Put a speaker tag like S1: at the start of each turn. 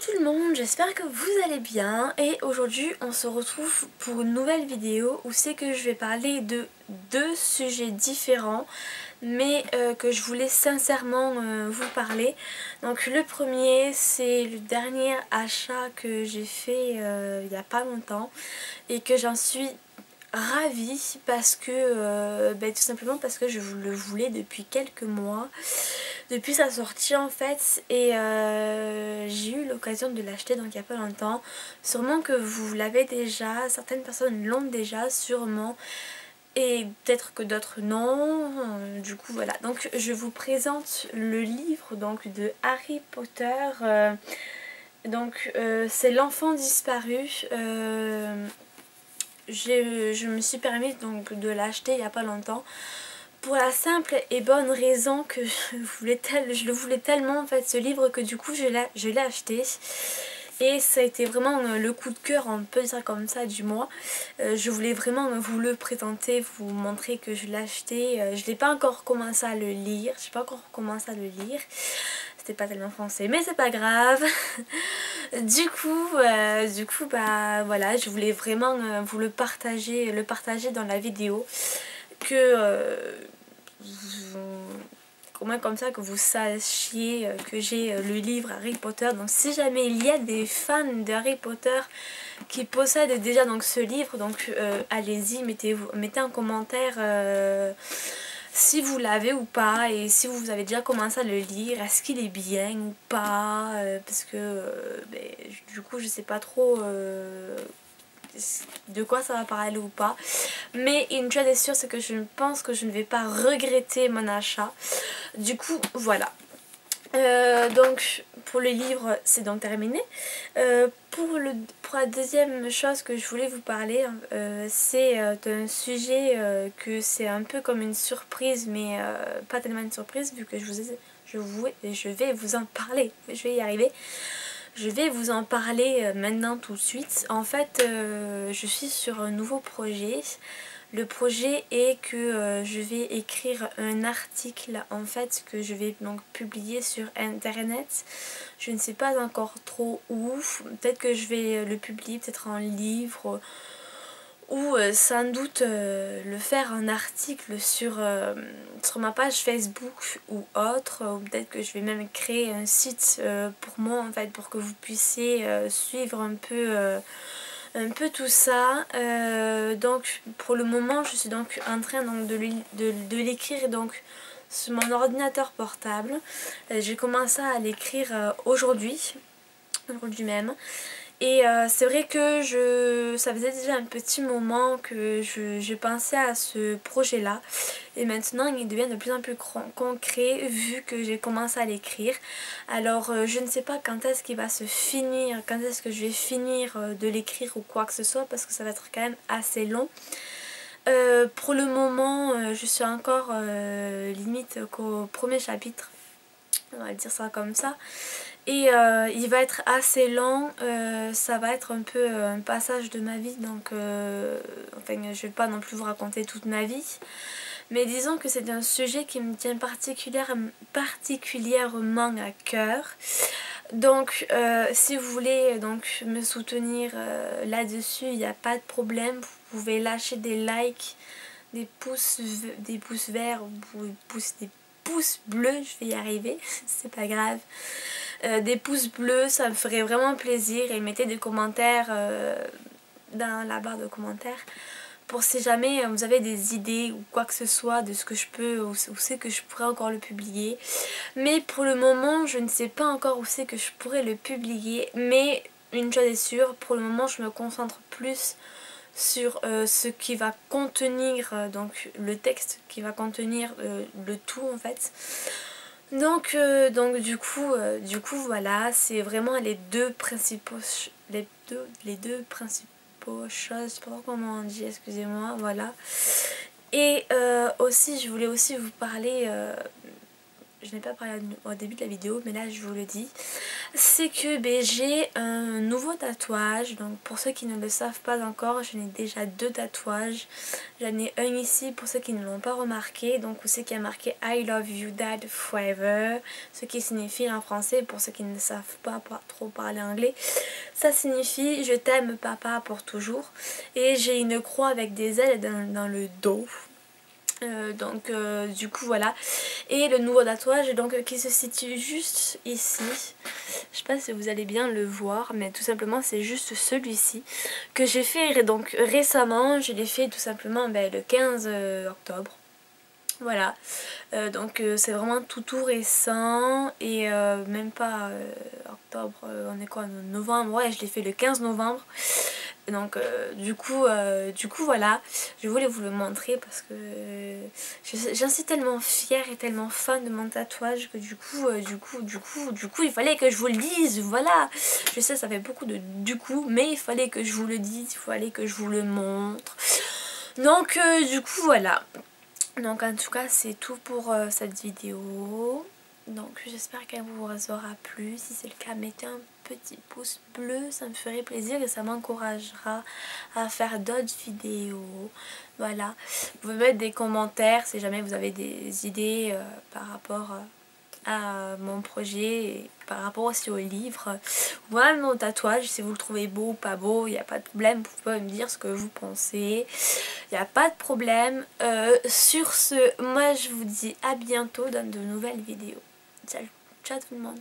S1: tout le monde, j'espère que vous allez bien et aujourd'hui on se retrouve pour une nouvelle vidéo où c'est que je vais parler de deux sujets différents mais que je voulais sincèrement vous parler. Donc le premier, c'est le dernier achat que j'ai fait il n'y a pas longtemps et que j'en suis ravie parce que tout simplement parce que je le voulais depuis quelques mois, depuis sa sortie en fait, et j'ai eu l'occasion de l'acheter donc il n'y a pas longtemps. Sûrement que vous l'avez déjà, certaines personnes l'ont déjà sûrement et peut-être que d'autres non. Du coup voilà, donc je vous présente le livre donc de Harry Potter. C'est l'enfant disparu. Je me suis permis donc de l'acheter il n'y a pas longtemps pour la simple et bonne raison que je le voulais tellement en fait ce livre que du coup je l'ai acheté. Et ça a été vraiment le coup de cœur, on peut dire comme ça, du mois. Je voulais vraiment vous le présenter, vous montrer que je l'ai acheté. Je n'ai pas encore commencé à le lire, C'était pas tellement français, mais c'est pas grave. Du coup, bah voilà, je voulais vraiment vous le partager dans la vidéo, que au moins comme ça que vous sachiez que j'ai le livre Harry Potter. Donc si jamais il y a des fans de Harry Potter qui possèdent déjà donc ce livre, donc allez-y, mettez un commentaire si vous l'avez ou pas, et si vous avez déjà commencé à le lire, est-ce qu'il est bien ou pas, parce que du coup je sais pas trop de quoi ça va parler ou pas, mais une chose est sûre, c'est que je pense que je ne vais pas regretter mon achat. Du coup voilà. Donc pour le livre c'est donc terminé. Pour la deuxième chose que je voulais vous parler, c'est d'un sujet que c'est un peu comme une surprise, mais pas tellement une surprise vu que je vais vous en parler. Je vais y arriver. Je vais vous en parler maintenant tout de suite. En fait, je suis sur un nouveau projet. Le projet est que je vais écrire un article en fait que je vais donc publier sur internet. Je ne sais pas encore trop où. Peut-être que je vais le publier peut-être en livre ou sans doute le faire en article sur ma page Facebook ou autre, ou peut-être que je vais même créer un site pour moi en fait, pour que vous puissiez suivre un peu tout ça. Donc pour le moment je suis donc en train donc de l'écrire donc sur mon ordinateur portable. J'ai commencé à l'écrire aujourd'hui même. Et c'est vrai que ça faisait déjà un petit moment que je pensais à ce projet là, et maintenant il devient de plus en plus concret vu que j'ai commencé à l'écrire. Alors je ne sais pas quand est-ce qu'il va se finir, quand est-ce que je vais finir de l'écrire ou quoi que ce soit, parce que ça va être quand même assez long. Pour le moment je suis encore limite qu'au premier chapitre, on va dire ça comme ça. Et il va être assez lent, ça va être un peu un passage de ma vie, donc enfin je vais pas non plus vous raconter toute ma vie, mais disons que c'est un sujet qui me tient particulièrement à cœur. Donc si vous voulez donc me soutenir là-dessus, il n'y a pas de problème, vous pouvez lâcher des likes, des pouces verts, des pouces bleus, je vais y arriver, c'est pas grave. Des pouces bleus, ça me ferait vraiment plaisir, et mettez des commentaires dans la barre de commentaires pour si jamais vous avez des idées ou quoi que ce soit de ce que je peux, où c'est que je pourrais encore le publier. Mais pour le moment je ne sais pas encore où c'est que je pourrais le publier, mais une chose est sûre, pour le moment je me concentre plus sur ce qui va contenir, donc le texte qui va contenir le tout en fait. Donc du coup voilà, c'est vraiment les deux principaux choses, je sais pas comment on dit, excusez-moi, voilà. Et aussi je voulais aussi vous parler je n'ai pas parlé au début de la vidéo, mais là je vous le dis, c'est que ben, j'ai un nouveau tatouage. Donc pour ceux qui ne le savent pas encore, j'en ai déjà 2 tatouages. J'en ai un ici pour ceux qui ne l'ont pas remarqué, donc c'est qui a marqué I love you dad forever, ce qui signifie en français, pour ceux qui ne savent pas trop parler anglais, ça signifie je t'aime papa pour toujours. Et j'ai une croix avec des ailes dans le dos. Du coup voilà, et le nouveau tatouage donc qui se situe juste ici, je sais pas si vous allez bien le voir, mais tout simplement c'est juste celui-ci que j'ai fait donc récemment. Je l'ai fait tout simplement le 15 octobre. Voilà, c'est vraiment tout récent, et même pas octobre, on est quoi, novembre, ouais je l'ai fait le 15 novembre. Donc du coup voilà, je voulais vous le montrer parce que j'en suis tellement fière et tellement fan de mon tatouage que du coup il fallait que je vous le dise. Voilà, je sais ça fait beaucoup de du coup, mais il fallait que je vous le dise, il fallait que je vous le montre. Donc du coup voilà. Donc en tout cas c'est tout pour cette vidéo. Donc j'espère qu'elle vous aura plu. Si c'est le cas, mettez un petit pouce bleu, ça me ferait plaisir et ça m'encouragera à faire d'autres vidéos. Voilà, vous pouvez mettre des commentaires si jamais vous avez des idées par rapport à mon projet et par rapport aussi au livre. Voilà mon tatouage, si vous le trouvez beau ou pas beau, il n'y a pas de problème, vous pouvez me dire ce que vous pensez, il n'y a pas de problème. Sur ce, moi je vous dis à bientôt dans de nouvelles vidéos. Salut, ciao tout le monde.